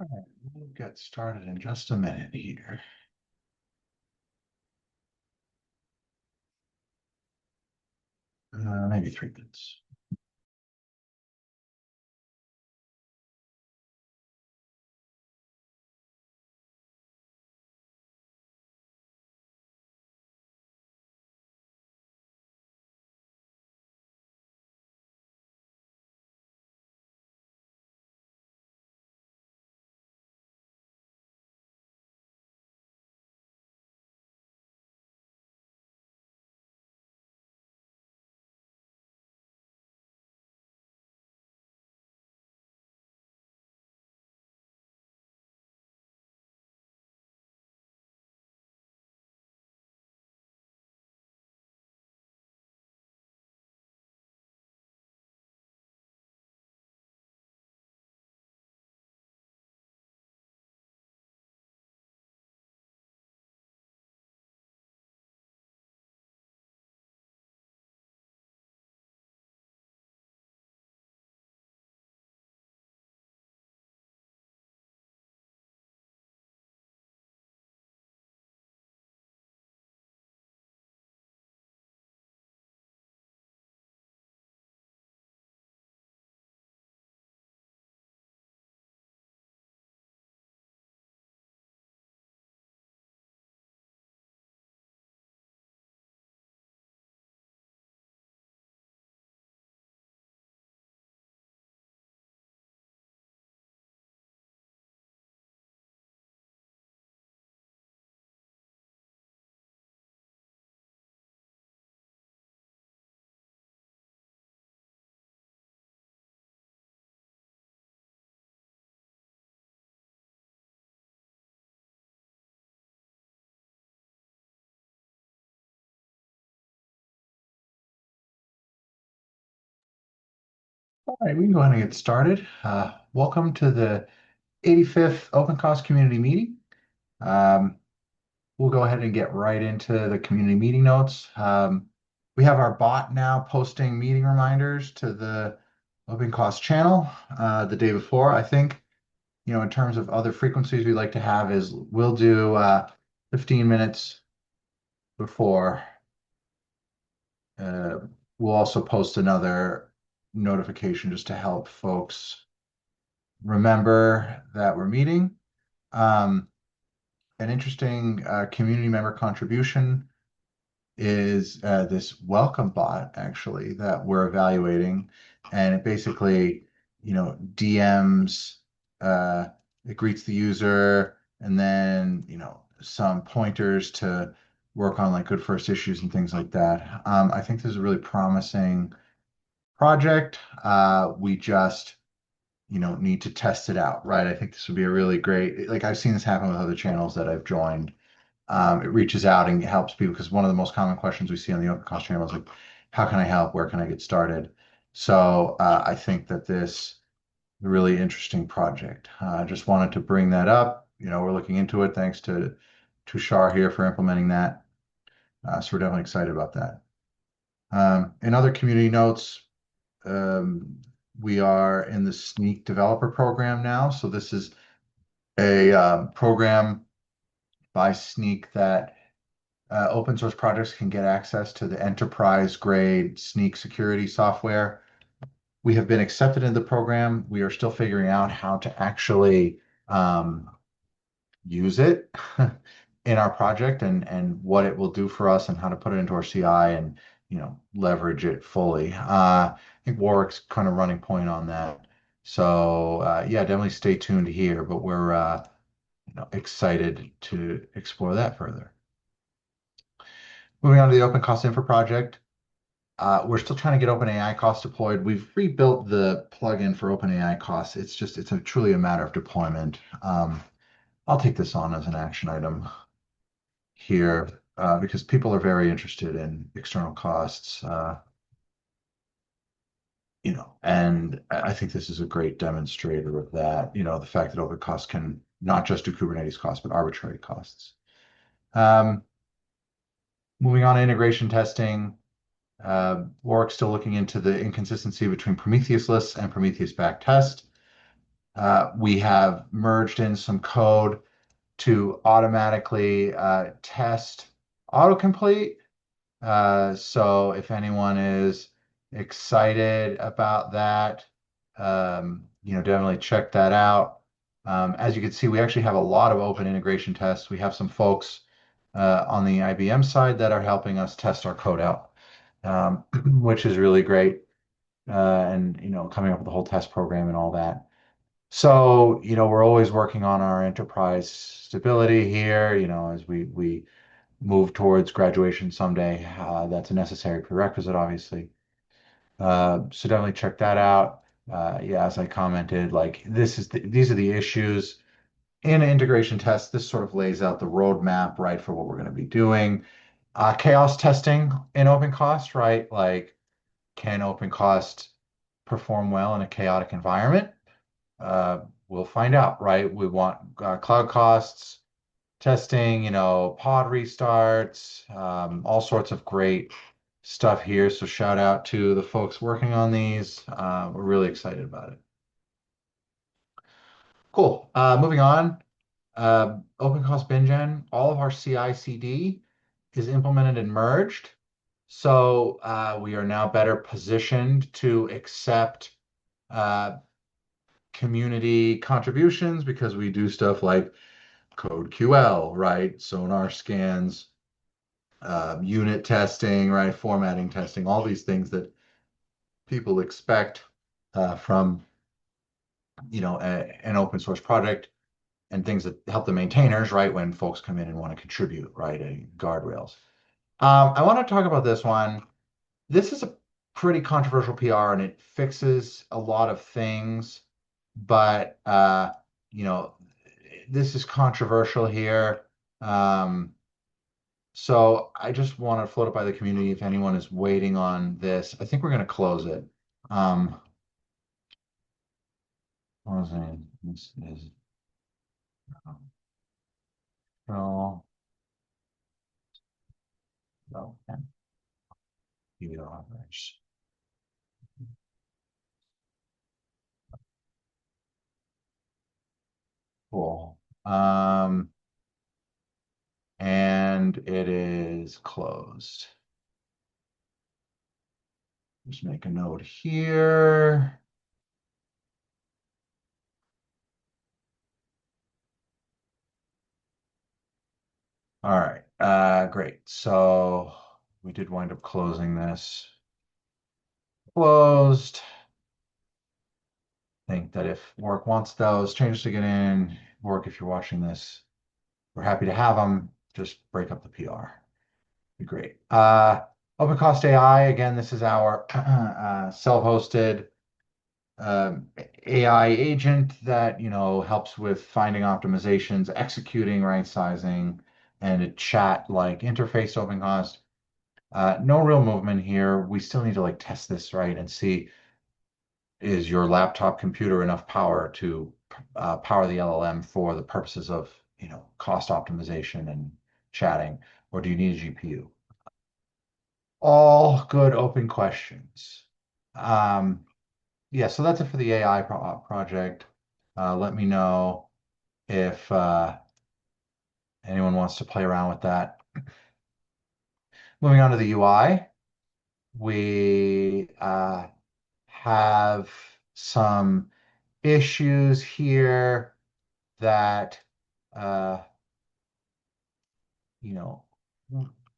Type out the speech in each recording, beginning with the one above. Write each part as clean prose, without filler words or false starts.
All right, we'll get started in just a minute here. Maybe 3 minutes. All right, we can go ahead and get started. Welcome to the 85th OpenCost community meeting. Um, we'll go ahead and get right into the community meeting notes. We have our bot now posting meeting reminders to the OpenCost channel the day before. I think, in terms of other frequencies we'd like to have is we'll do 15 minutes before. Uh, we'll also post another notification just to help folks remember that we're meeting. Um, an interesting community member contribution is this welcome bot actually that we're evaluating, and it basically, DMs, uh, it greets the user, and then some pointers to work on like good first issues and things like that. I think this is a really promising project. We just need to test it out, right? I think this would be a really great, like I've seen this happen with other channels that I've joined. It reaches out and helps people because one of the most common questions we see on the OpenCost channel is like, how can I help? Where can I get started? So I think that this is a really interesting project. I just wanted to bring that up. We're looking into it. Thanks to Tushar here for implementing that. So we're definitely excited about that. In other community notes, um, we are in the Sneak Developer Program now. So this is a program by Sneak that open source projects can get access to the enterprise grade Sneak security software. We have been accepted into the program. We are still figuring out how to actually use it in our project and what it will do for us and how to put it into our CI and leverage it fully. I think Warwick's kind of running point on that. So yeah, definitely stay tuned here, but we're excited to explore that further. Moving on to the OpenCost Infra project. We're still trying to get OpenAI cost deployed. We've rebuilt the plugin for OpenAI costs. It's truly a matter of deployment. I'll take this on as an action item here because people are very interested in external costs. And I think this is a great demonstrator of that. The fact that OpenCost can not just do Kubernetes costs, but arbitrary costs. Um, moving on to integration testing. Warwick's still looking into the inconsistency between Prometheus lists and Prometheus back test. We have merged in some code to automatically test autocomplete. So if anyone is excited about that, definitely check that out. As you can see, we actually have a lot of open integration tests. We have some folks on the IBM side that are helping us test our code out, which is really great. And coming up with the whole test program and all that. So, we're always working on our enterprise stability here, as we move towards graduation someday. That's a necessary prerequisite, obviously. So definitely check that out. Yeah, as I commented, like these are the issues in an integration test. This sort of lays out the roadmap, right, for what we're going to be doing. Chaos testing in OpenCost, right? Like, can OpenCost perform well in a chaotic environment? We'll find out, right? We want cloud costs testing, pod restarts, all sorts of great stuff here. So shout out to the folks working on these. We're really excited about it. Cool. Moving on. OpenCost BinGen, all of our CI/CD is implemented and merged. So we are now better positioned to accept uh, community contributions because we do stuff like code QL, right? Sonar scans, unit testing, right? Formatting testing, all these things that people expect from an open source project and things that help the maintainers, right? When folks come in and want to contribute, right? Guardrails. I want to talk about this one. This is a pretty controversial PR and it fixes a lot of things, but you know, this is controversial here. Um, So I just want to float it by the community if anyone is waiting on this. I think we're going to close it. Um, Closing. This is control. Oh, and view others. Cool. And it is closed. Just make a note here. All right. Great. So we did wind up closing this. Closed. Think that if work wants those changes to get in, work, if you're watching this, we're happy to have them. Just break up the PR. Be great. OpenCost AI, again, this is our self-hosted AI agent that, helps with finding optimizations, executing right sizing, and a chat-like interface to OpenCost. No real movement here. We still need to test this, right, and see, is your laptop computer enough power to power the LLM for the purposes of, cost optimization and chatting, or do you need a GPU? All good open questions. Um, yeah, so that's it for the AI project. Let me know if anyone wants to play around with that. Moving on to the UI, we have some issues here that uh, you know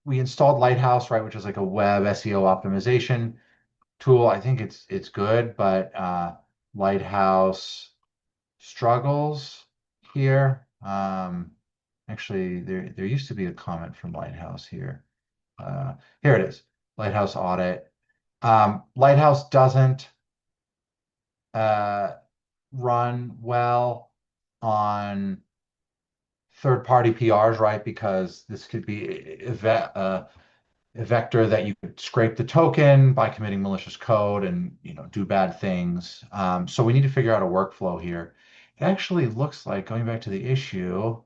we installed Lighthouse, right, which is like a web SEO optimization tool. I think it's good, but Lighthouse struggles here. Actually, there used to be a comment from Lighthouse here. Here it is, Lighthouse audit. Lighthouse doesn't uh, run well on third-party PRs, right? Because this could be a vector that you could scrape the token by committing malicious code and do bad things. So we need to figure out a workflow here. It actually looks like, going back to the issue,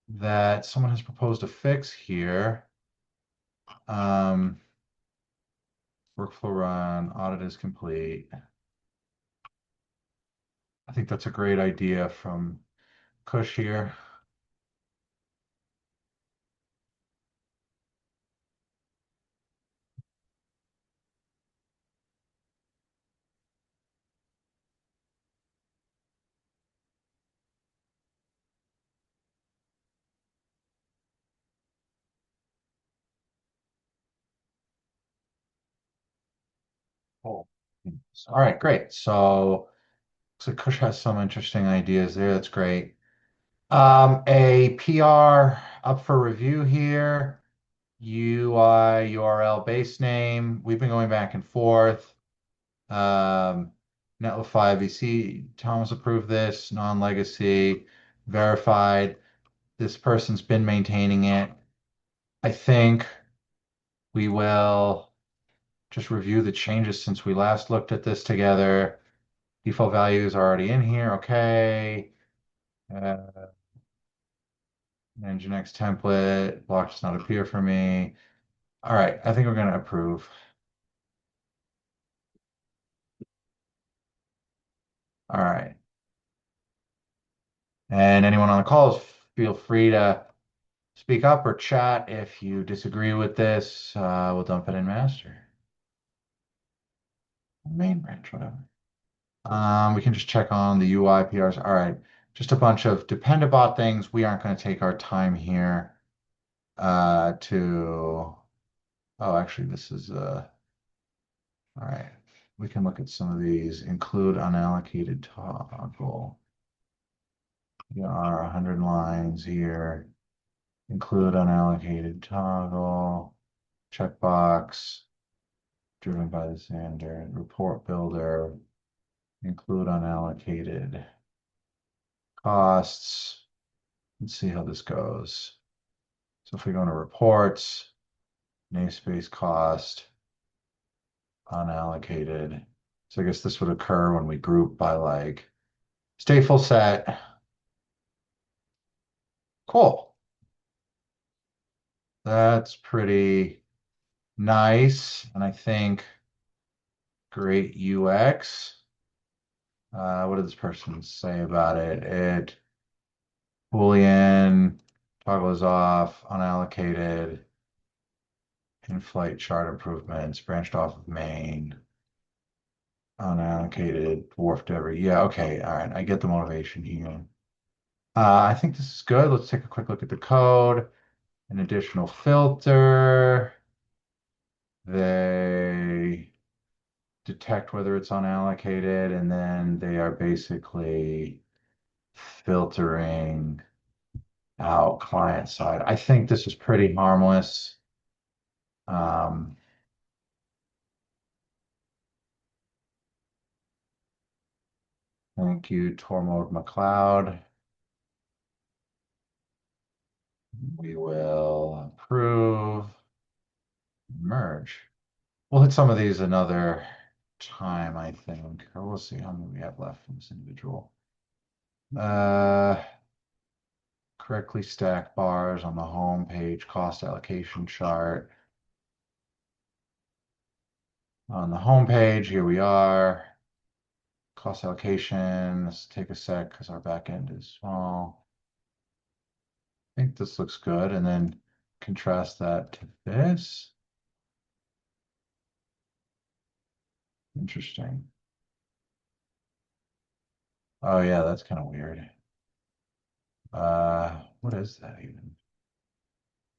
that someone has proposed a fix here. Workflow run, audit is complete. I think that's a great idea from Kush here. Cool. All right, great. So Kush has some interesting ideas there. That's great. A PR up for review here. UI, URL, base name. We've been going back and forth. Um, Netlify VC, Thomas approved this, non-legacy, verified. This person's been maintaining it. I think we will just review the changes since we last looked at this together. Default values are already in here. Okay. Uh, Nginx template, block does not appear for me. All right, I think we're going to approve. All right. And anyone on the calls, feel free to speak up or chat if you disagree with this. We'll dump it in master. Main branch, whatever. We can just check on the UI PRs. All right. Just a bunch of Dependabot things. We aren't going to take our time here to. Oh, actually, this is all right. We can look at some of these. Include unallocated toggle. There are 100 lines here. Include unallocated toggle. Checkbox. Driven by the standard. Report builder. Include unallocated costs. Let's see how this goes. So if we go into reports, namespace cost, unallocated. So I guess this would occur when we group by like stateful set. Cool. That's pretty nice. And I think great UX. What did this person say about it? Boolean, toggle is off, unallocated, in-flight chart improvements, branched off of main, unallocated, dwarfed every. Yeah, okay, all right. I get the motivation here. I think this is good. Let's take a quick look at the code. An additional filter. They detect whether it's unallocated, and then they are basically filtering out client side. I think this is pretty harmless. Um, thank you, Tormod McLeod. We will approve, merge. We'll hit some of these another time, I think, or we'll see how many we have left from this individual. Correctly stacked bars on the home page, cost allocation chart. On the home page, here we are. Cost allocation, let's take a sec because our back end is small. I think this looks good. And then contrast that to this. Interesting. Oh yeah, that's kind of weird. What is that even?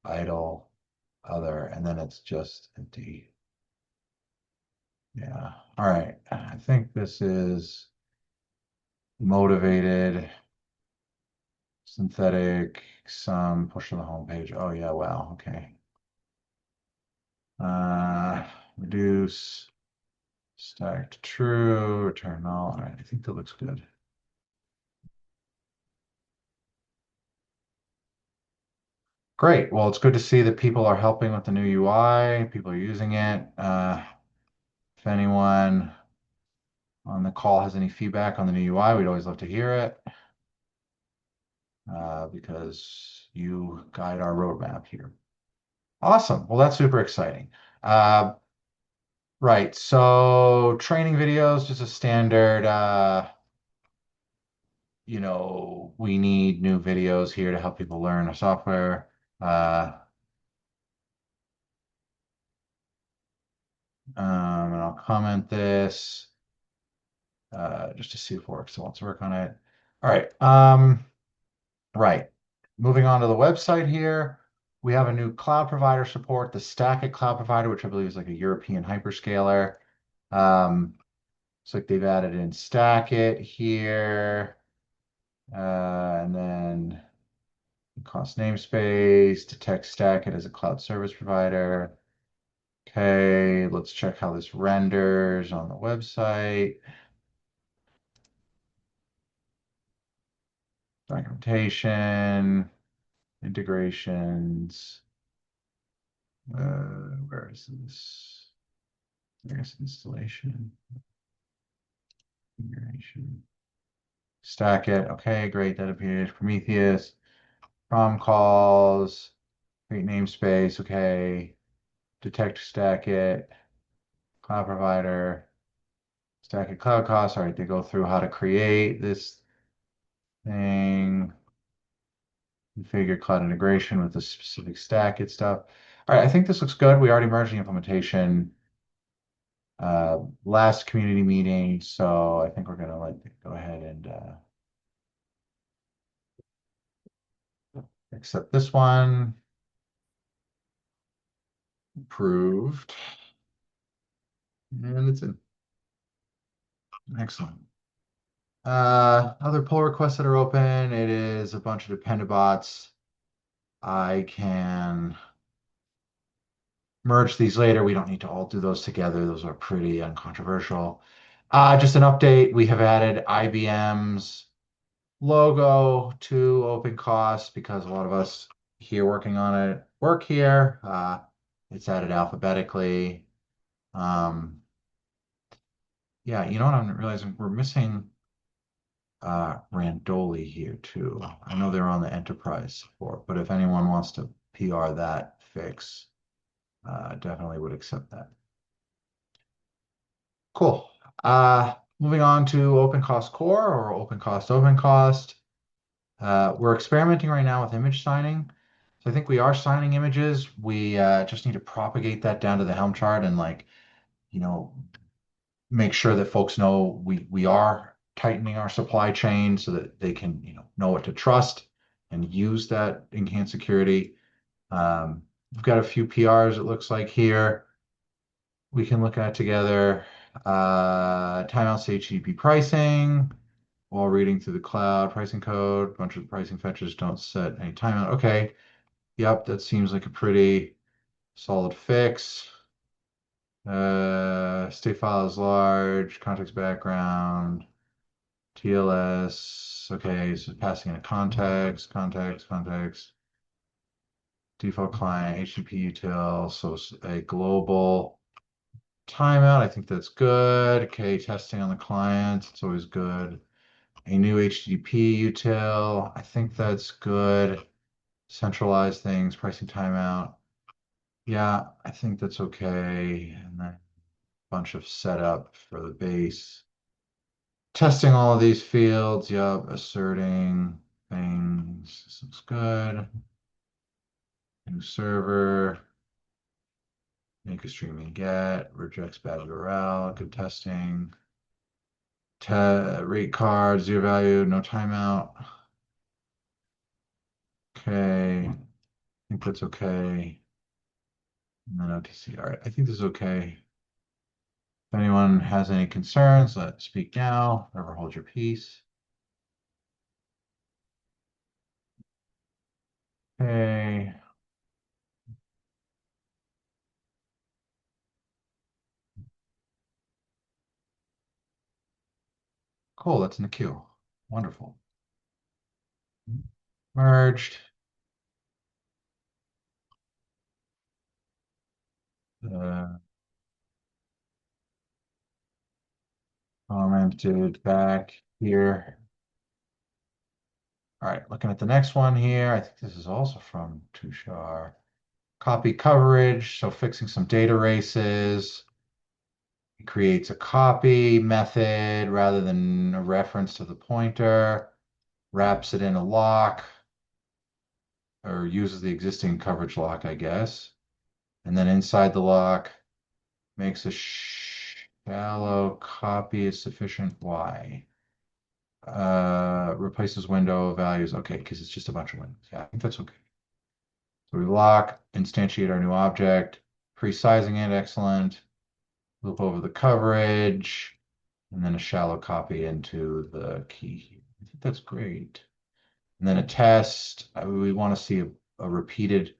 Idle, other, and then it's just empty. Yeah. All right. I think this is motivated, synthetic, some push to the home page. Oh yeah, wow. Okay. Reduce, stack to true, return null. All right, I think that looks good. Great. Well, it's good to see that people are helping with the new UI. People are using it. If anyone on the call has any feedback on the new UI, we'd always love to hear it because you guide our roadmap here. Awesome. Well, that's super exciting. Right. So training videos, just a standard we need new videos here to help people learn our software. Uh, and I'll comment this just to see if it works. So let's work on it. All right. Right. Moving on to the website here, we have a new cloud provider support, the Stack Cloud Provider, which I believe is like a European hyperscaler. Looks like they've added in Stack here, and then cost namespace, detect Stack as a cloud service provider. Okay, let's check how this renders on the website. Documentation, integrations. Where is this? There's installation, configuration. Stack it. Okay, great. That appears. Prometheus. Prom calls. Create namespace. Okay. Detect stack it. Cloud provider. Stack it. Cloud costs. All right, they go through how to create this thing. Configure cloud integration with the specific stack it stuff. All right, I think this looks good. We already merged the implementation last community meeting, so I think we're gonna go ahead and accept this one. Approved. And it's in. Excellent. Other pull requests that are open, it is a bunch of dependent bots. I can merge these later. We don't need to all do those together. Those are pretty uncontroversial. Just an update. We have added IBM's logo to OpenCost because a lot of us here working on it work here. It's added alphabetically. Yeah, you know what I'm realizing? We're missing Randoli here too. I know they're on the enterprise support, but if anyone wants to PR that fix, definitely would accept that. Cool. Moving on to OpenCost Core or OpenCost. We're experimenting right now with image signing. So I think we are signing images. We just need to propagate that down to the Helm chart and you know, make sure that folks know we are tightening our supply chain so that they can, know what to trust and use that enhanced security. We've got a few PRs, it looks like here. We can look at together. Timeouts to HTTP pricing while reading through the cloud pricing code. A bunch of pricing fetches don't set any timeout. Okay. Yep, that seems like a pretty solid fix. State file is large, context background, TLS. Okay, so passing in a context, default client, HTTP util, so a global timeout. I think that's good. Okay, testing on the client, it's always good. A new HTTP util, I think that's good. Centralize things, pricing timeout. Yeah, I think that's okay. And then a bunch of setup for the base. Testing all of these fields. Yep, asserting things. This looks good. New server. Make a streaming get. Rejects bad URL. Good testing. Rate card, zero value, no timeout. Okay. I think that's okay. And then OTC. All right, I think this is okay. If anyone has any concerns, let's speak now. Never hold your peace. Okay. Cool, that's in the queue. Wonderful. Merged. Uh, Commented back here. All right, looking at the next one here. I think this is also from Tushar. Copy coverage, so fixing some data races. It creates a copy method rather than a reference to the pointer. wraps it in a lock or uses the existing coverage lock, I guess. And then inside the lock makes a shallow copy is sufficient. Why? Replaces window values. Okay, because it's just a bunch of windows. Yeah, I think that's okay. So we lock, instantiate our new object, pre-sizing it, excellent. Loop over the coverage, and then a shallow copy into the key. I think that's great. And then a test. We want to see a repeated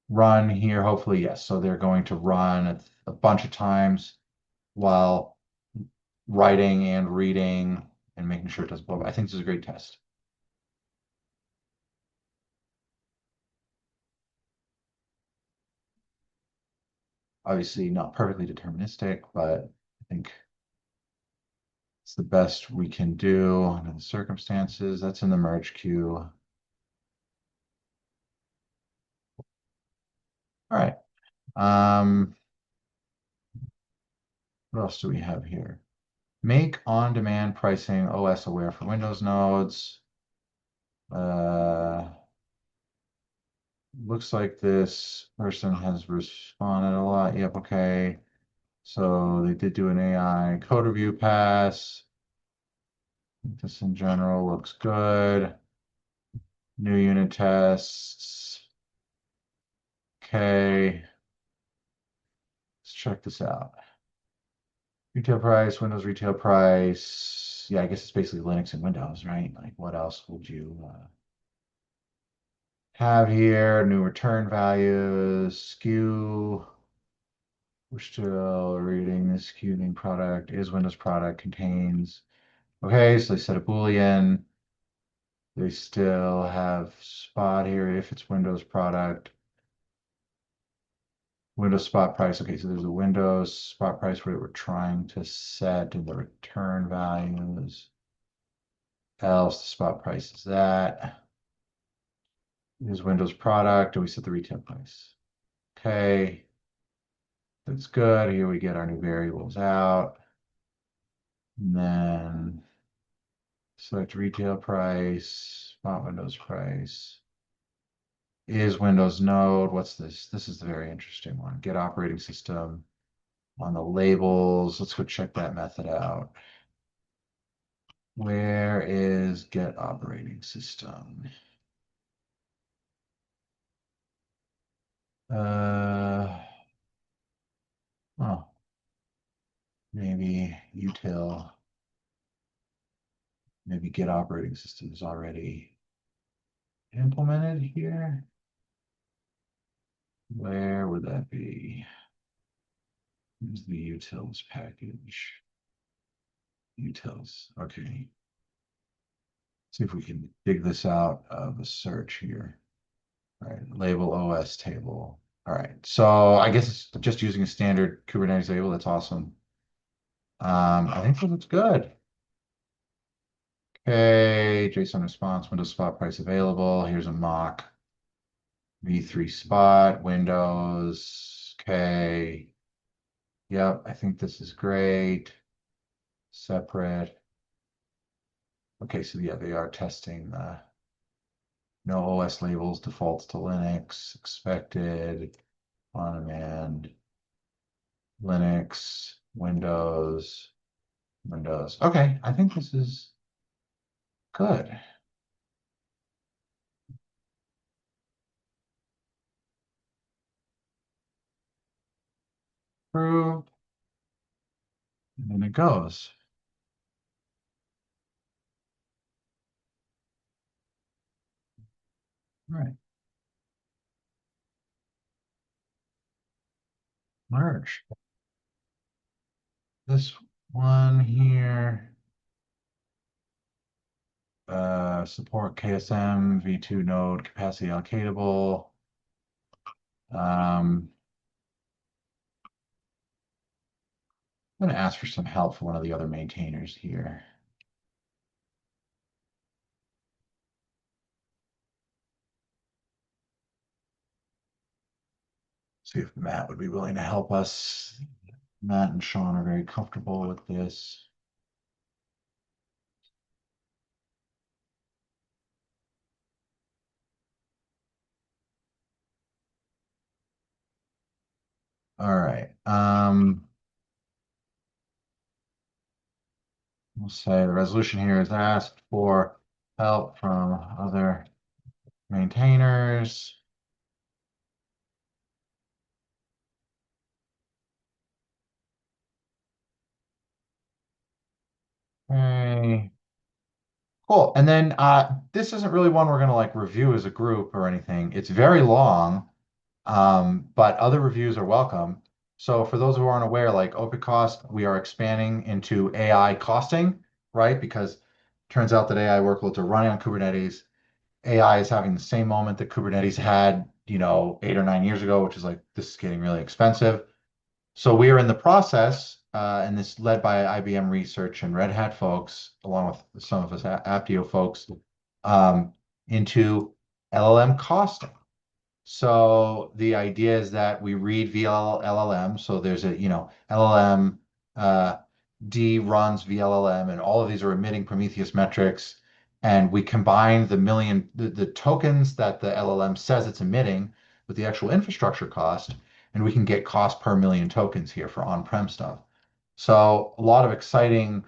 run here. Hopefully, yes. So they're going to run a bunch of times while writing and reading and making sure it doesn't blow up. I think this is a great test. Obviously, not perfectly deterministic, but I think it's the best we can do under the circumstances. That's in the merge queue. All right. What else do we have here? Make on-demand pricing OS aware for Windows nodes. Looks like this person has responded a lot. Yep, okay. So they did do an AI code review pass. This in general looks good. New unit tests. Okay. Let's check this out. Retail price, Windows retail price. Yeah, I guess it's basically Linux and Windows, right? Like, what else would you have here? New return values, SKU. We're still reading this SKU name product is Windows product contains. Okay, so they set a Boolean. They still have spot here if it's Windows product. Windows spot price. Okay, so there's a Windows spot price where we're trying to set the return values. Else the spot price is that. Here's Windows product, and we set the retail price. Okay, that's good. Here we get our new variables out. And then select retail price, spot Windows price. Is Windows node. What's this? This is the very interesting one. Get operating system on the labels. Let's go check that method out. Where is get operating system? Oh, maybe util, maybe get operating system is already implemented here. Where would that be? Here's the utils package. Utils, okay. See if we can dig this out of a search here. All right, label OS table. All right, so I guess it's just using a standard Kubernetes label. That's awesome. I think that looks good. Okay, JSON response, Windows spot price available. Here's a mock V3 spot, Windows. Okay. Yep, I think this is great. Separate. Okay, so yeah, they are testing the no OS labels, defaults to Linux, expected, on demand, Linux, Windows, Windows. Okay, I think this is good. Approved. And then it goes. All right. Merge. This one here. Support KSM v2 node capacity allocatable. I'm going to ask for some help from one of the other maintainers here. See if Matt would be willing to help us. Matt and Sean are very comfortable with this. All right. We'll say the resolution here is asked for help from other maintainers. Okay. Cool. And then this isn't really one we're going to like review as a group or anything. It's very long, but other reviews are welcome. So for those who aren't aware, like OpenCost, we are expanding into AI costing, right? Because turns out that AI workloads are running on Kubernetes. AI is having the same moment that Kubernetes had, 8 or 9 years ago, which is like, this is getting really expensive. So we are in the process, and this led by IBM Research and Red Hat folks, along with some of us Apptio folks, um, into LLM costing. So the idea is that we read VLLM. So there's LLM, uh, D runs VLLM, and all of these are emitting Prometheus metrics. And we combine the tokens that the LLM says it's emitting with the actual infrastructure cost, and we can get cost per million tokens here for on-prem stuff. So a lot of exciting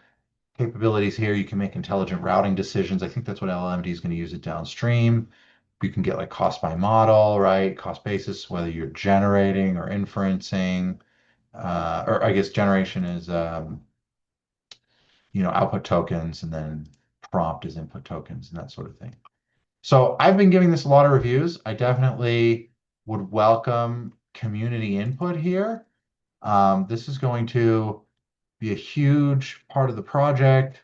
capabilities here. You can make intelligent routing decisions. I think that's what LLMD is going to use it downstream. You can get like cost by model, right? Cost basis, whether you're generating or inferencing, or I guess generation is, output tokens, and then prompt is input tokens and that sort of thing. So I've been giving this a lot of reviews. I definitely would welcome community input here. This is going to be a huge part of the project.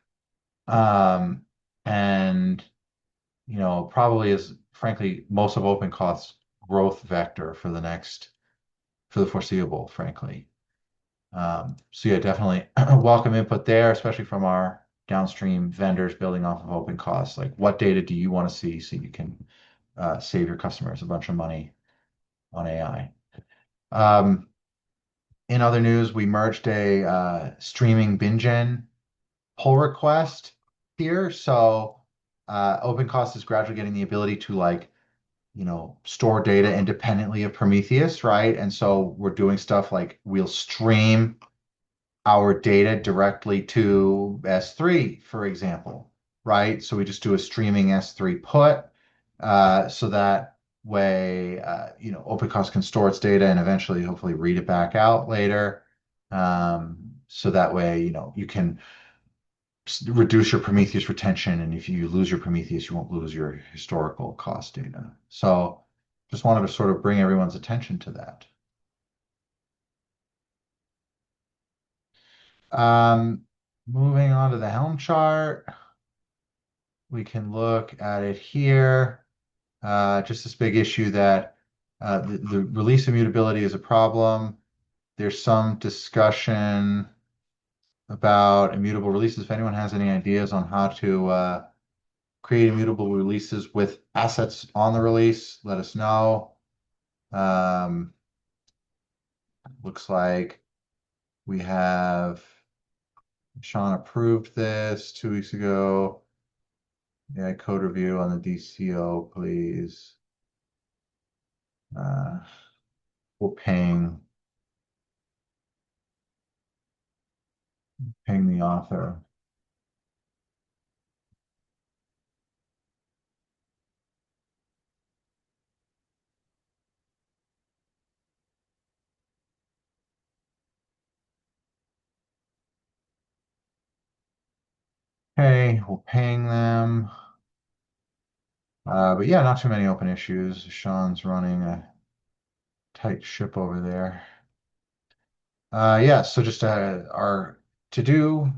Um, and probably is frankly most of OpenCost's growth vector for the foreseeable, frankly. So yeah, definitely welcome input there, especially from our downstream vendors building off of OpenCost. Like, what data do you want to see so you can save your customers a bunch of money on AI? In other news, we merged a streaming bingen pull request here. So OpenCost is gradually getting the ability to like, store data independently of Prometheus, right? And so we're doing stuff like we'll stream our data directly to S3, for example, right? So we just do a streaming S3 put, so that way, OpenCost can store its data and eventually, hopefully, read it back out later. So that way, you can reduce your Prometheus retention, and if you lose your Prometheus, you won't lose your historical cost data. So just wanted to sort of bring everyone's attention to that. Um, Moving on to the Helm chart, we can look at it here. Just this big issue that the release immutability is a problem. There's some discussion about immutable releases. If anyone has any ideas on how to create immutable releases with assets on the release, let us know. Um, Looks like we have Sean approved this 2 weeks ago. Yeah, code review on the DCO, please. Uh, we'll ping the author. Okay, we'll ping them. But yeah, not too many open issues. Sean's running a tight ship over there. Yeah, so just our to do,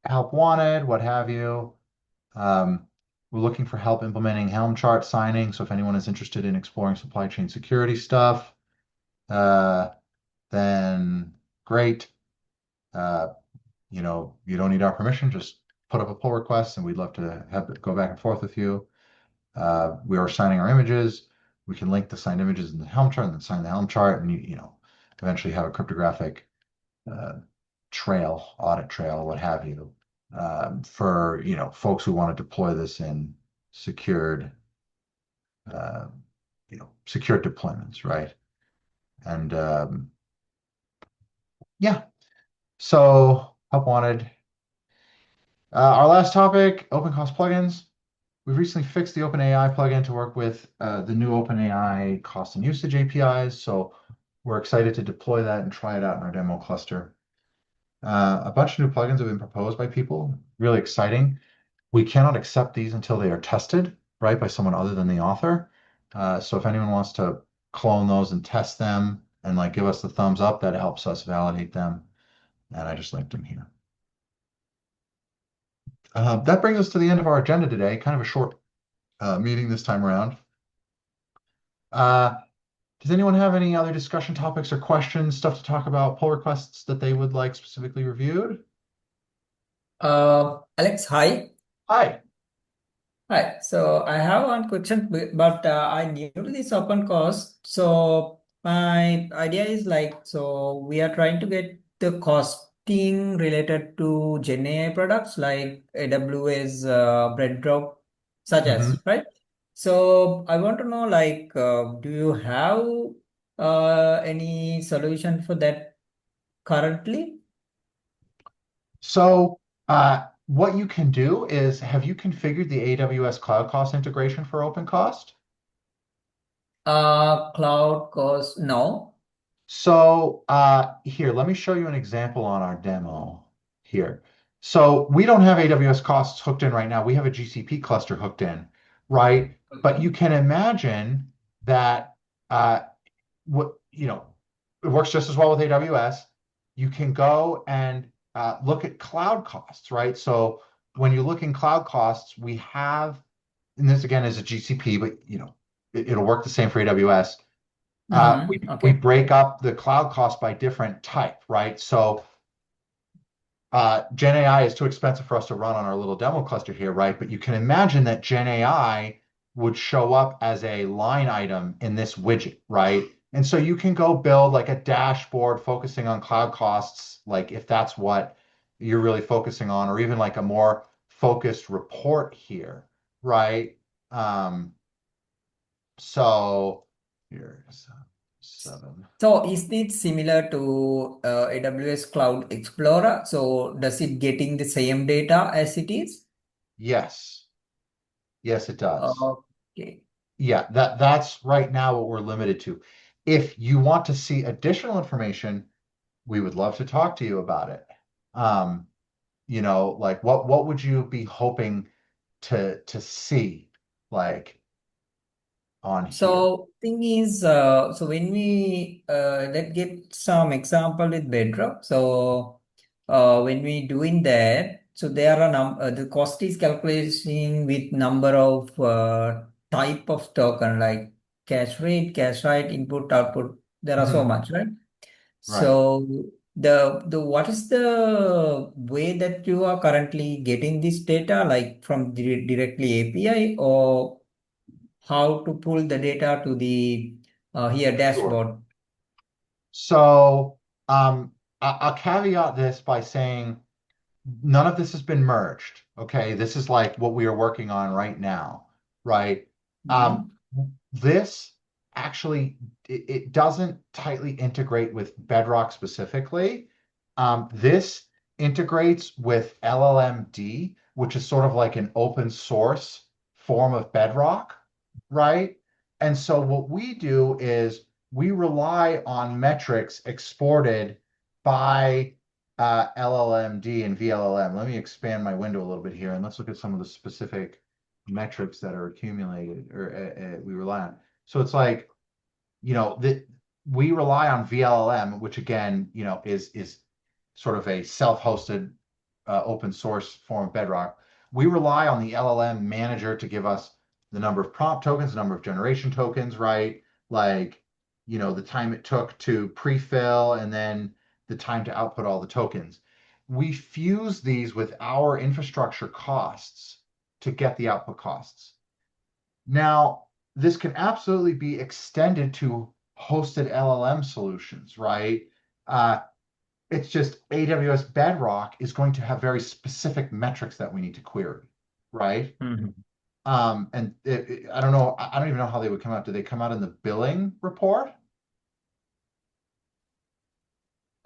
help wanted, what have you. Um, we're looking for help implementing Helm chart signing. So if anyone is interested in exploring supply chain security stuff, uh, then great. Uh, you don't need our permission. Just put up a pull request, and we'd love to have it go back and forth with you. We are signing our images. We can link the signed images in the Helm chart and then sign the Helm chart, and eventually have a cryptographic uh, trail, audit trail, what have you, for folks who want to deploy this in secured, secured deployments, right? And Yeah. So help wanted. Our last topic, OpenCost plugins. We've recently fixed the OpenAI plugin to work with the new OpenAI cost and usage APIs. So we're excited to deploy that and try it out in our demo cluster. A bunch of new plugins have been proposed by people. Really exciting. We cannot accept these until they are tested, right, by someone other than the author. So if anyone wants to clone those and test them and like give us the thumbs up, that helps us validate them. And I just linked them here. That brings us to the end of our agenda today. Kind of a short meeting this time around. Uh, does anyone have any other discussion topics or questions, stuff to talk about, pull requests that they would like specifically reviewed? Alex, hi. Hi. Hi. So I have one question, but I'm new to this open course. So my idea is like, so we are trying to get the costing related to Gen AI products like AWS, Breadrock, such Mhm. as, right? So I want to know, like, do you have any solution for that currently? So, what you can do is, have you configured the AWS Cloud Cost integration for OpenCost? Cloud cost, no. So, here, let me show you an example on our demo here. So, we don't have AWS costs hooked in right now. We have a GCP cluster hooked in, right? But Okay. you can imagine that what it works just as well with AWS. You can go and look at cloud costs, right? So when you look in cloud costs, we have, and this again is a GCP, but it'll work the same for AWS. We Okay. break up the cloud cost by different type, right? So Gen AI is too expensive for us to run on our little demo cluster here, right? But you can imagine that Gen AI would show up as a line item in this widget, right? And so you can go build like a dashboard focusing on cloud costs, like if that's what you're really focusing on, or even like a more focused report here, right? Um, so here's seven. So is it similar to AWS Cloud Explorer? So does it getting the same data as it is? Yes, yes, it does. Okay. Yeah, that's right now what we're limited to. If you want to see additional information, we would love to talk to you about it. Um, like what would you be hoping to see like on here? So thing is, so when we let's get some example with Bedrock. So when we doing that, so there are the cost is calculating with number of type of token like cache read, cache write, input, output. There are so Mhm. much, right? Right. So the what is the way that you are currently getting this data, like from directly API, or how to pull the data to the here Sure. dashboard? So I'll caveat this by saying none of this has been merged. Okay, this is like what we are working on right now, right? Um, Mhm. this actually it doesn't tightly integrate with Bedrock specifically. This integrates with LLMD, which is sort of like an open source form of Bedrock, right? And so what we do is we rely on metrics exported by LLMD and VLLM. Let me expand my window a little bit here and let's look at some of the specific metrics that are accumulated or we rely on. So it's like, that we rely on VLLM, which again, is sort of a self-hosted open source form of Bedrock. We rely on the LLM manager to give us the number of prompt tokens, the number of generation tokens, right? Like, the time it took to pre-fill and then the time to output all the tokens. We fuse these with our infrastructure costs to get the output costs. Now, this can absolutely be extended to hosted LLM solutions, right? Uh, it's just AWS Bedrock is going to have very specific metrics that we need to query, right? Mhm. And I don't know, I don't even know how they would come out. Do they come out in the billing report?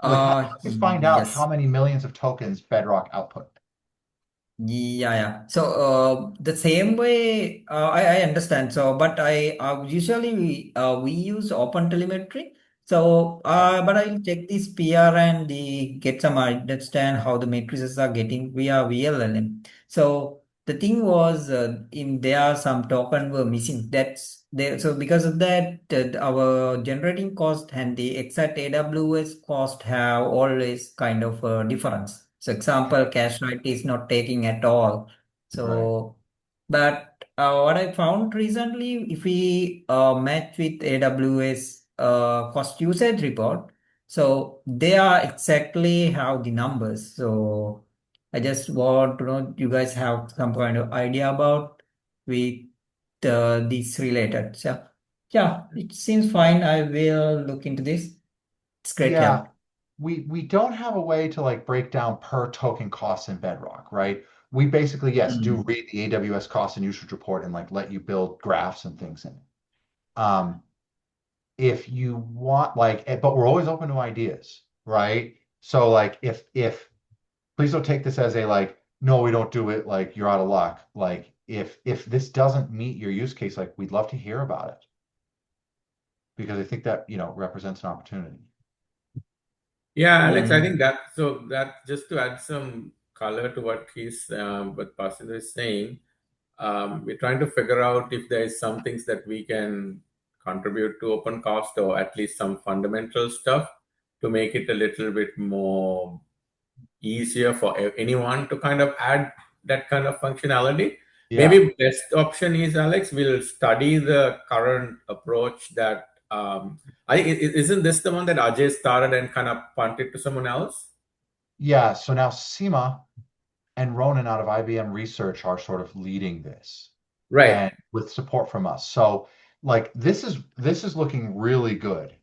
Like, help us find out how Yes. many millions of tokens Bedrock output. Yeah, yeah. So the same way I understand. So, but I usually we use open telemetry. So, Okay. but I'll check this PR and the get some understand how the matrices are getting via VLLM. So the thing was, in there some token were missing. That's there. So because of that, our generating cost and the exact AWS cost have always kind of a difference. So example, cache write is not taking at all. Right. So, but what I found recently, if we match with AWS cost usage report, so they are exactly have the numbers. So I just want to know you guys have some kind of idea about with these related. So yeah, it seems fine. I will look into this. It's great Yeah, help. we don't have a way to like break down per token costs in Bedrock, right? We basically, yes, do Mm. read the AWS cost and usage report and like let you build graphs and things in it. Um, if you want like, but we're always open to ideas, right? So like if please don't take this as a like, no, we don't do it, like you're out of luck. Like if this doesn't meet your use case, like we'd love to hear about it because I think that, represents an opportunity. Yeah, Alex, I think Mm. that so that just to add some color to what Pastor is saying, we're trying to figure out if there is some things that we can contribute to OpenCost or at least some fundamental stuff to make it a little bit more easier for anyone to kind of add that kind of functionality. Yeah. Maybe best option is, Alex, we'll study the current approach that isn't this the one that Ajay started and kind of punted to someone else? Yeah. So now Seema and Ronan out of IBM Research are sort of leading this Right. and with support from us. So like this is looking really good.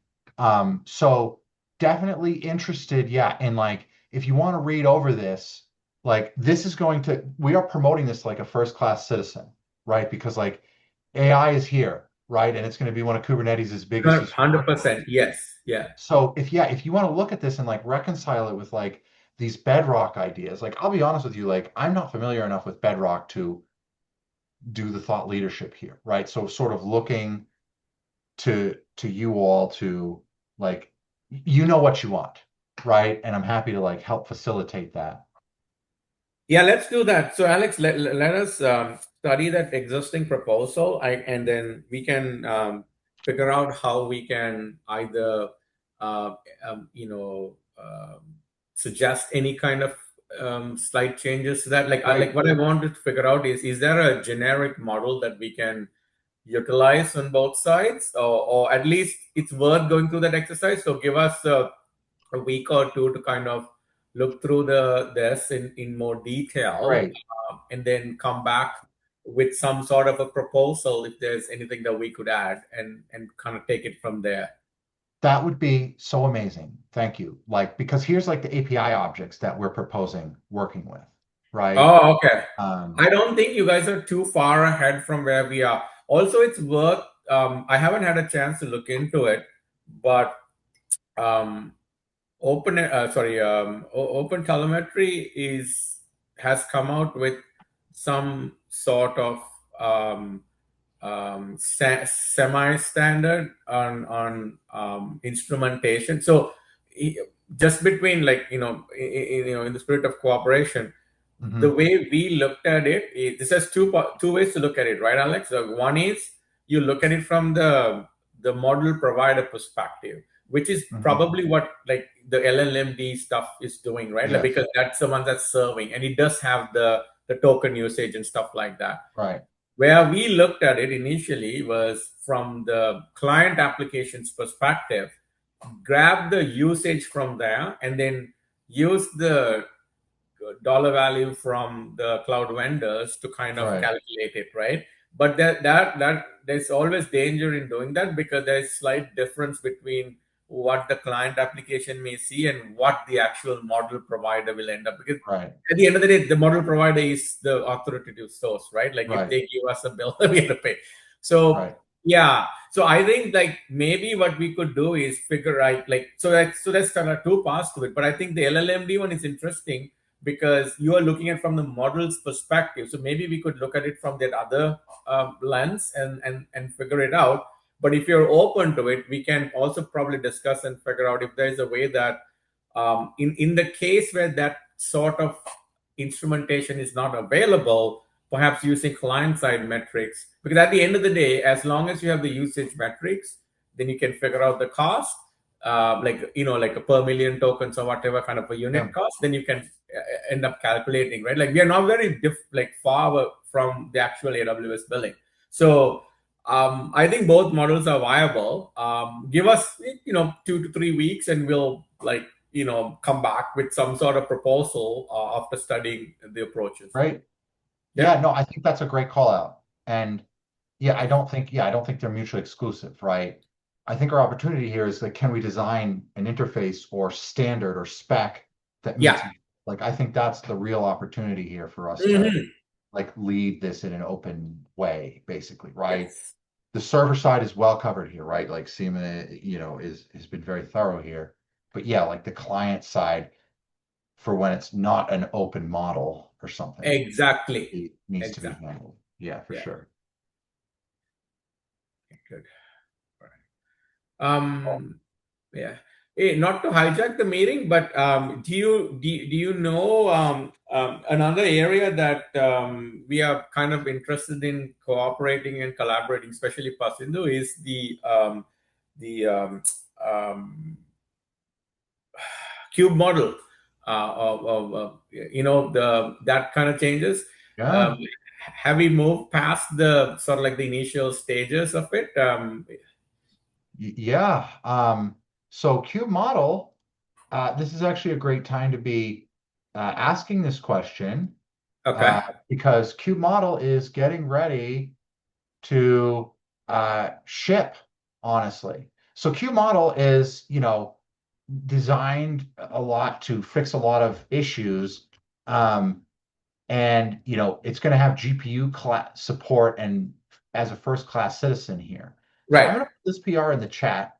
So definitely interested, yeah, in like if you want to read over this, like this is going to we are promoting this like a first class citizen, right? Because like AI is here, right? And it's going to be one of Kubernetes' biggest use of workloads. 100%. Yes. Yeah. So if you want to look at this and like reconcile it with like these bedrock ideas, like I'll be honest with you, like I'm not familiar enough with bedrock to do the thought leadership here, right? So sort of looking to you all to like you know what you want, right? And I'm happy to like help facilitate that. Yeah, let's do that. So, Alex, let us study that existing proposal, and then we can figure out how we can either, uh, you know, suggest any kind of slight changes to that. Like Great. what I wanted to figure out is there a generic model that we can utilize on both sides, or at least it's worth going through that exercise. So, give us a week or two to kind of look through this in more detail, Great. and then come back with some sort of a proposal if there's anything that we could add, and kind of take it from there. That would be so amazing. Thank you. Like because here's like the API objects that we're proposing working with, right? Oh, okay. Um, I don't think you guys are too far ahead from where we are. Also, it's worth. I haven't had a chance to look into it, but um, Open Telemetry is has come out with some sort of semi-standard on instrumentation. So just between, like, in the spirit of cooperation, the mhm, way we looked at it, this has two ways to look at it, right, Alex? So one is you look at it from the model provider perspective, which is mhm. probably what, like, the LLMD stuff is doing, right? Like, Yes, because that's the one that's serving, and it does have the token usage and stuff like that. right, Where we looked at it initially was from the client applications perspective, grab the usage from there, and then use the dollar value from the cloud vendors to kind of right, calculate it, right? But that there's always danger in doing that, because there's slight difference between what the client application may see and what the actual model provider will end up, because right, at the end of the day, the model provider is the authoritative source, right? Like, if right, they give us a bill, we have to pay. So right. yeah, So I think like maybe what we could do is figure out like that's kind of two parts to it. But I think the LLMD one is interesting because you are looking at from the model's perspective. So maybe we could look at it from that other lens and figure it out. But if you're open to it, we can also probably discuss and figure out if there is a way that in the case where that sort of instrumentation is not available, perhaps using client-side metrics. Because at the end of the day, as long as you have the usage metrics, then you can figure out the cost, like a per million tokens or whatever kind of a unit Yeah. cost. Then you can end up calculating, right? Like we are not very far from the actual AWS billing. So I think both models are viable. Give us 2 to 3 weeks, and we'll come back with some sort of proposal after studying the approaches. Right. Yeah. Yeah, no, I think that's a great call out. And I don't think they're mutually exclusive, right? I think our opportunity here is like, can we design an interface or standard or spec that meets, Yeah. like, I think that's the real opportunity here for us to Mhm. like lead this in an open way, basically, right? Yes. The server side is well covered here, right? Like Seema, has been very thorough here. But yeah, like the client side for when it's not an open model or something, Exactly. it needs to be Exactly. handled. Yeah, for Yeah. sure. Good. All right. Yeah. Hey, not to hijack the meeting, but do you know another area that we are kind of interested in cooperating and collaborating, especially Pasindu, is the cube model of that kind of changes. Yeah. Um, have we moved past the sort of like the initial stages of it? Yeah. So cube model, this is actually a great time to be asking this question Okay. because cube model is getting ready to ship, honestly. So cube model is, designed a lot to fix a lot of issues. And it's going to have GPU class support and as a first class citizen here. So I'm Right. going to put this PR in the chat.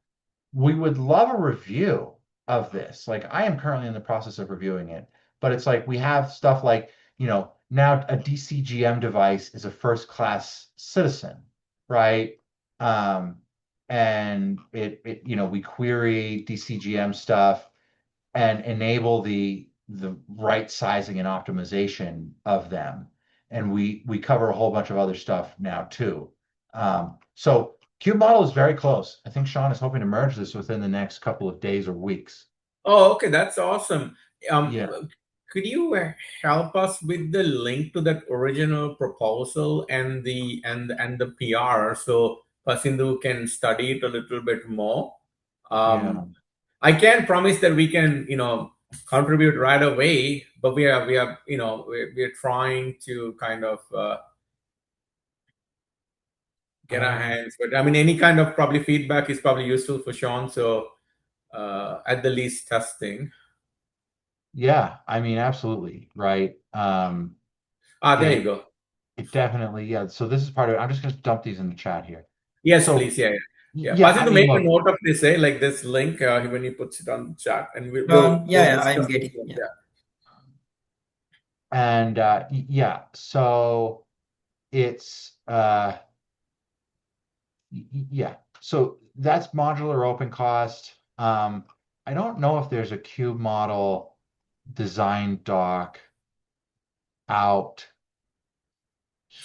We would love a review of this. Like I am currently in the process of reviewing it, but it's like we have stuff like, now a DCGM device is a first class citizen, right? Um, and we query DCGM stuff and enable the right sizing and optimization of them. And we cover a whole bunch of other stuff now too. So Cube model is very close. I think Sean is hoping to merge this within the next couple of days or weeks. Oh, okay, that's awesome. Yeah. Could you help us with the link to that original proposal and the PR so Pasindu can study it a little bit more? Yeah. I can't promise that we can, contribute right away, but we're trying to kind of get our hands. But I mean, any kind of probably feedback is probably useful for Sean. So at the least, testing. Yeah, I mean, absolutely, right. There you It go. it definitely, yeah. So this is part of it. I'm just gonna dump these in the chat here. Yes, So please. Yeah. yeah, Pasin I to mean, make a look, note of this, like this link when he puts it on the chat, and we'll Yeah, I'm discuss it. getting. Yeah. Yeah. and yeah, so it's yeah, so that's modular open cost. I don't know if there's a cube model design doc out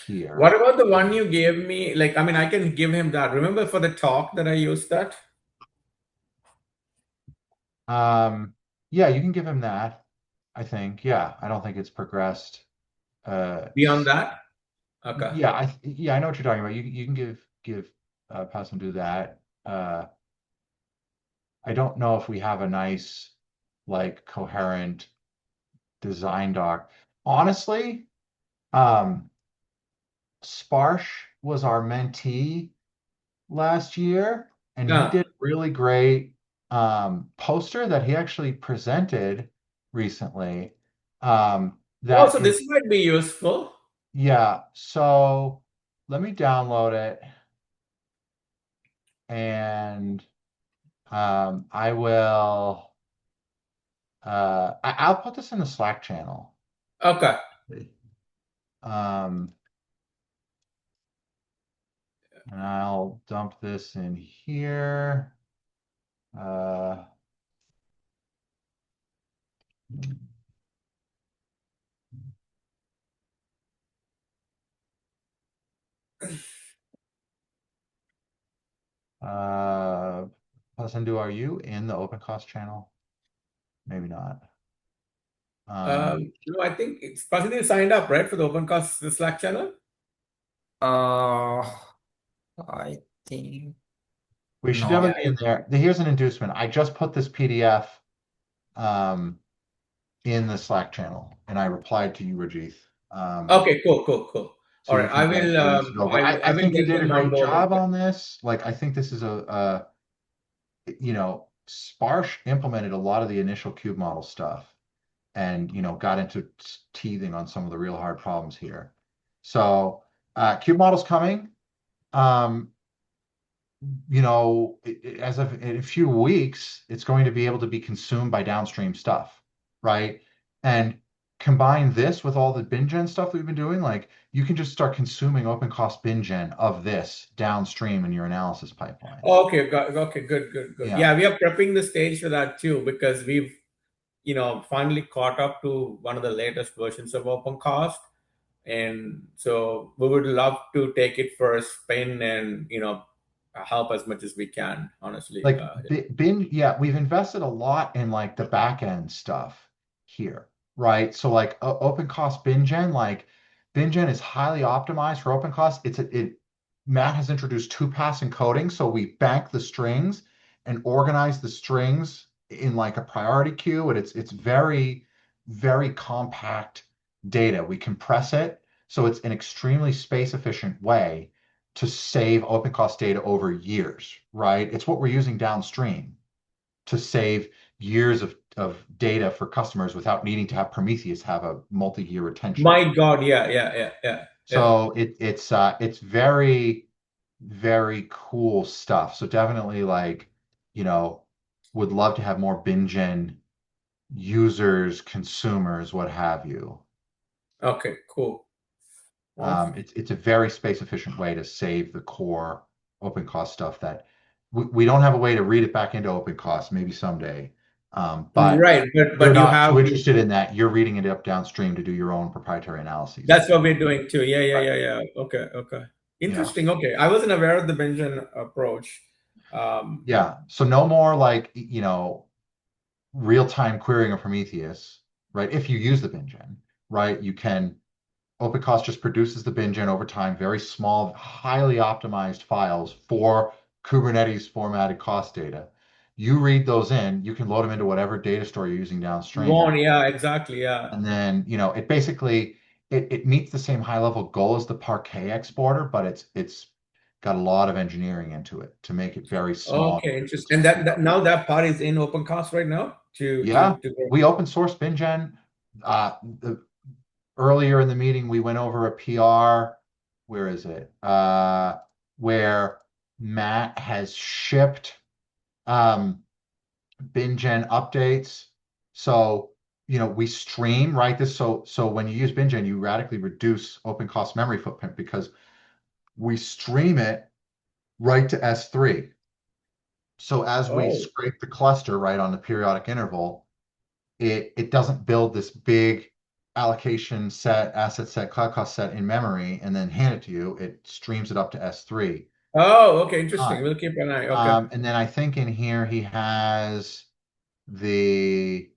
here. What about the one you gave me? Like, I mean, I can give him that. Remember for the talk that I used that? Yeah, you can give him that, I think. Yeah, I don't think it's progressed. Beyond that? Okay. Yeah, I know what you're talking about. You can give pass and do that. I don't know if we have a nice, like, coherent design doc. Honestly, Sparsh was our mentee last year, and he Yeah. did a really great poster that he actually presented recently. Oh, That so is, this might be useful. yeah. So let me download it. and I will I'll put this in the Slack channel. Okay. And I'll dump this in here. Pasandu, are you in the OpenCost channel? Maybe not. No, I think it's possibly signed up, right, for the OpenCost Slack channel. I think We should no. definitely be in there. Here's an inducement. I just put this PDF in the Slack channel, and I replied to you, Rajith. Okay, cool. So All you right, I can will. glance it over. I I will think you get did a them great onboarded. job on this. Like, I think this is Sparsh implemented a lot of the initial cube model stuff and, got into teething on some of the real hard problems here. So, cube model's coming. Um, as of in a few weeks, it's going to be able to be consumed by downstream stuff, right? And combine this with all the bingen stuff we've been doing, like you can just start consuming OpenCost bingen of this downstream in your analysis pipeline. Okay, okay, good. Yeah. Yeah, we are prepping the stage for that too because we've, finally caught up to one of the latest versions of OpenCost, and so we would love to take it for a spin and help as much as we can. Honestly, Like we've invested a lot in like the back end stuff here, right? So like OpenCost BinGen, like BinGen is highly optimized for OpenCost. Matt has introduced two-pass encoding, so we bank the strings and organize the strings in like a priority queue, and it's very, very compact data. We compress it, so it's an extremely space efficient way to save OpenCost data over years, right? It's what we're using downstream to save years of data for customers without needing to have Prometheus have a multi-year retention. my God, yeah. So it's very, very cool stuff. So definitely would love to have more BinGen users, consumers, what have you. Okay, cool. Awesome. It's a very space efficient way to save the core OpenCost stuff that we don't have a way to read it back into OpenCost, maybe someday. But Right, you're but you not have. too interested in that. You're reading it up downstream to do your own proprietary analyses. That's what we're doing too. Yeah. Right. Okay. Interesting. Okay, I wasn't aware of the Benjamin approach. Yeah. So no more real-time querying of Prometheus, right? If you use the BinGen, right? OpenCost just produces the BinGen over time, very small, highly optimized files for Kubernetes formatted cost data. You read those in, you can load them into whatever data store you're using downstream. Yeah, exactly. Yeah. And then, it basically it meets the same high level goal as the Parquet exporter, but it's got a lot of engineering into it to make it very small. Okay, interesting. And now that part is in OpenCost right now Yeah, to we open source BinGen. Earlier in the meeting, we went over a PR. Where is it? Where Matt has shipped BinGen updates. So, we stream, right? So when you use BinGen, you radically reduce OpenCost memory footprint because we stream it right to S3. So as we scrape the cluster right on the periodic interval, it doesn't build this big allocation set, asset set, cloud cost set in memory and then hand it to you. It streams it up to S3. Oh, okay, interesting. We'll keep an eye. Okay. And then I think in here he has the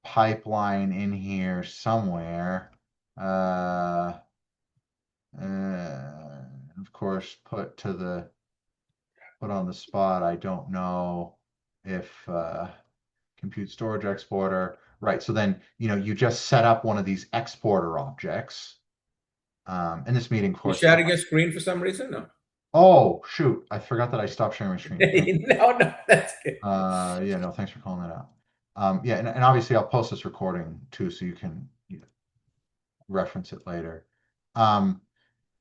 pipeline in here somewhere. Of course, put on the spot. I don't know if compute storage exporter. Right. So then, you just set up one of these exporter objects. In this meeting, of You course. sharing a screen for some reason? No. Oh, shoot. I forgot that I stopped sharing my screen. No, that's good. Yeah, no, thanks for calling that out. Yeah, and obviously I'll post this recording too, so you can reference it later.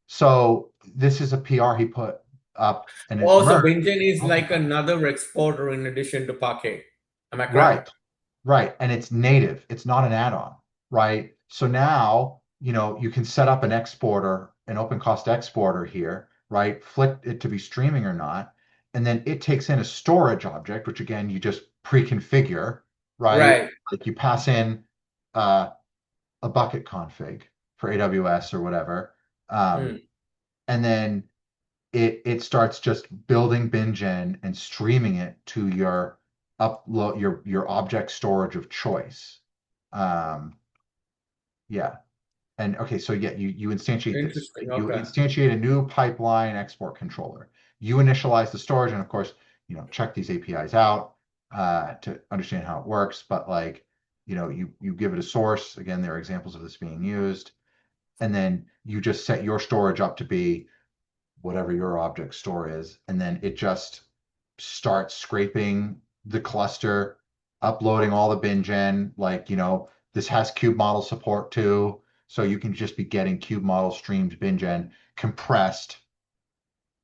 So this is a PR he put up and it Oh, so merged. Bingen is like OpenCost. another exporter in addition to Parquet. Am I Right. correct? Right. And it's native. It's not an add-on, right? So now, you can set up an exporter, an OpenCost exporter here, right? Flick it to be streaming or not. And then it takes in a storage object, which again, you just pre-configure, right? Right. Like you pass in uh, a bucket config for AWS or whatever. Um, Mm. and then it starts just building BinGen and streaming it to your upload your object storage of choice. Um, yeah. And okay, so yeah, you instantiate this. Interesting. You Okay. instantiate a new pipeline export controller. You initialize the storage, and of course, check these APIs out to understand how it works. But like, you give it a source. Again, there are examples of this being used, and then you just set your storage up to be whatever your object store is, and then it just starts scraping the cluster, uploading all the BinGen. Like, this has kube model support too. So you can just be getting kube model streamed BinGen compressed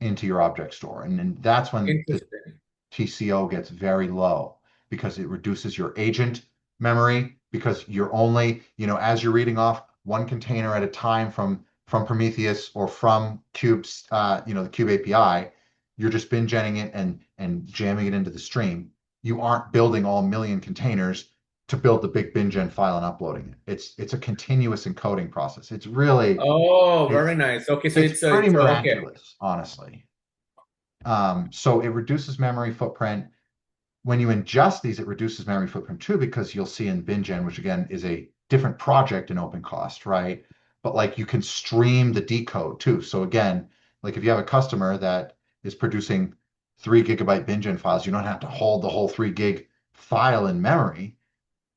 into your object store. And then that's when the Interesting. TCO gets very low because it reduces your agent memory because you're only, as you're reading off one container at a time from Prometheus or from Cube's, the Cube API, you're just bingenning it and jamming it into the stream. You aren't building all million containers to build the big bingen file and uploading it. It's a continuous encoding process. It's really Oh, very it's nice. Okay, so it's pretty it's okay. miraculous, honestly. So it reduces memory footprint. When you ingest these, it reduces memory footprint too, because you'll see in BinGen, which again is a different project in OpenCost, right? But like you can stream the decode too. So again, like if you have a customer that is producing 3 GB BinGen files, you don't have to hold the whole 3 GB file in memory.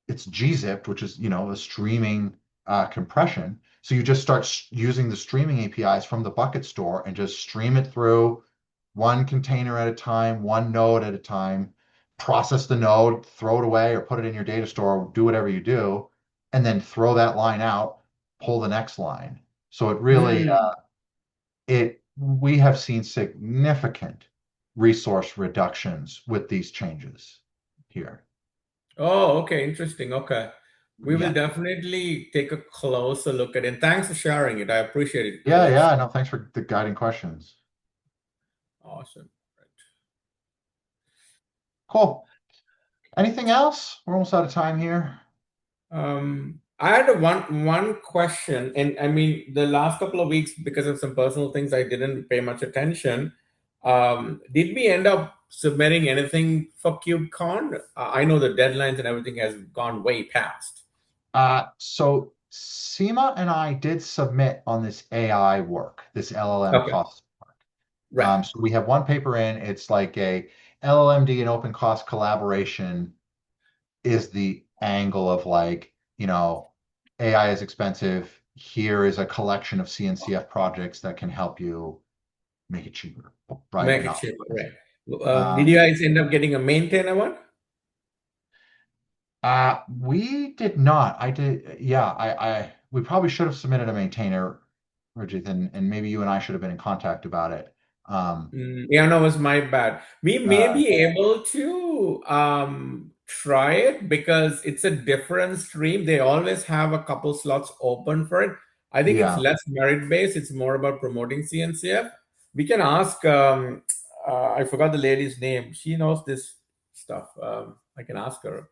It's gzipped, which is, a streaming compression. So you just start using the streaming APIs from the bucket store and just stream it through one container at a time, one node at a time, process the node, throw it away or put it in your data store, do whatever you do, and then throw that line out, pull the next line. So it really, Hmm. we have seen significant resource reductions with these changes here. Oh, okay, interesting. Okay. We will Yeah. definitely take a closer look at it. And thanks for sharing it. I appreciate it. Yeah, That's yeah. No, thanks for the guiding questions. awesome. Cool. Anything else? We're almost out of time here. I had a one question, and I mean, the last couple of weeks, because of some personal things, I didn't pay much attention. Did we end up submitting anything for KubeCon? I know the deadlines and everything has gone way past. So Seema and I did submit on this AI work, this LLM Okay, cost work. right. So we have one paper in. It's like a LLMD and open cost collaboration is the angle of like, AI is expensive. Here is a collection of CNCF projects that can help you make it cheaper, right? Make And it cheaper, optimize right. it. Did you Um, guys end up getting a maintainer one? we did not. I did. Yeah, we probably should have submitted a maintainer, Bridget, and maybe you and I should have been in contact about it. Um, Yeah, no, it was my bad. We may uh, be able to try it because it's a different stream. They always have a couple slots open for it. I think it's yeah, less merit based. It's more about promoting CNCF. We can ask. I forgot the lady's name. She knows this stuff. I can ask her.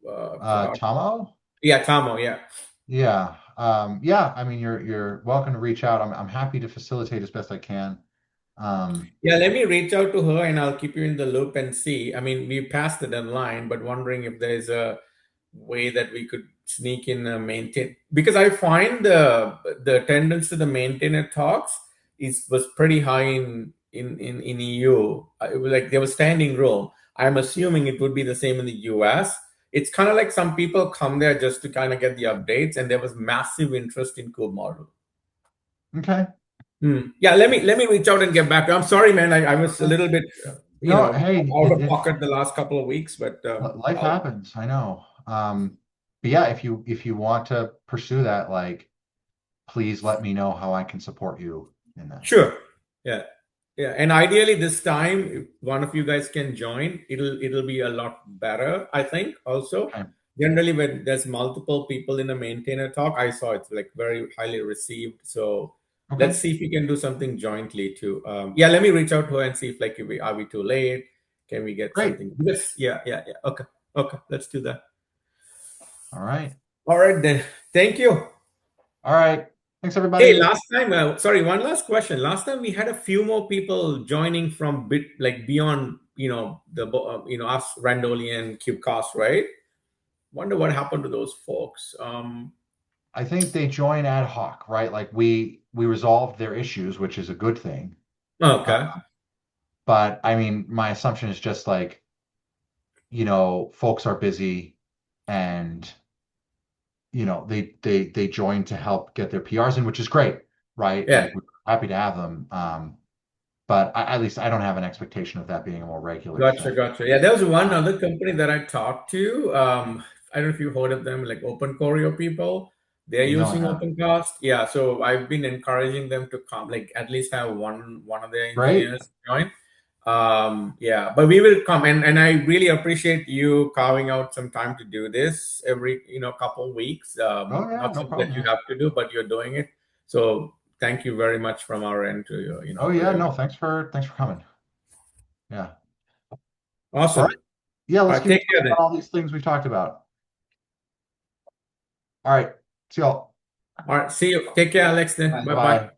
Forgot. Tomo. Yeah, Tamo. Yeah. Yeah, yeah. I mean, you're welcome to reach out. I'm happy to facilitate as best I can. Um, Yeah, let me reach out to her and I'll keep you in the loop and see. I mean, we passed the deadline, but wondering if there's a way that we could sneak in a maintain because I find the attendance to the maintainer talks is was pretty high in EU. It was like there was standing room. I'm assuming it would be the same in the US. It's kind of like some people come there just to kind of get the updates, and there was massive interest in Cube model. okay. Yeah, let me reach out and get back. I'm sorry, man. I was a Okay. little bit, No, hey, out of pocket the last couple of weeks, but life happens. I know. But yeah, if you want to pursue that, like, please let me know how I can support you in that. sure. Yeah. Yeah, and ideally this time, if one of you guys can join, it'll be a lot better, I think. Also, Okay. generally when there's multiple people in a maintainer talk, I saw it's like very highly received. So Okay. let's see if we can do something jointly too. Yeah, let me reach out to her and see if like are we too late? Can we get Great. something? Yes, yeah. Okay, let's do that. All right. All right then. Thank you. All right. Thanks, Hey, everybody. last time, sorry, one last question. Last time we had a few more people joining from beyond, us, Randolian, KubeCast, right? Wonder what happened to those folks. I think they join ad hoc, right? Like we resolved their issues, which is a good thing. Okay. But I mean, my assumption is just like, folks are busy and they join to help get their PRs in, which is great, right? Yeah. Like we're happy to have them. But at least I don't have an expectation of that being a more regular Gotcha. thing. Yeah, there was one other company that I talked to. I don't know if you heard of them, like Open Choreo people. They're No, I using haven't. OpenCost. Yeah, so I've been encouraging them to come, like at least have one of their Great. engineers join. Yeah, but we will come, and I really appreciate you carving out some time to do this every couple weeks. Oh yeah, Not no something that problem. you Yeah. have to do, but you're doing it. So thank you very much from our end to you. Oh yeah, no, thanks for coming. Yeah. All Awesome. right. Yeah, All let's right, keep take care talking then. about all these things we've talked about. All right. See y'all. All right, see you. Take care, Alex. Then bye bye. Bye.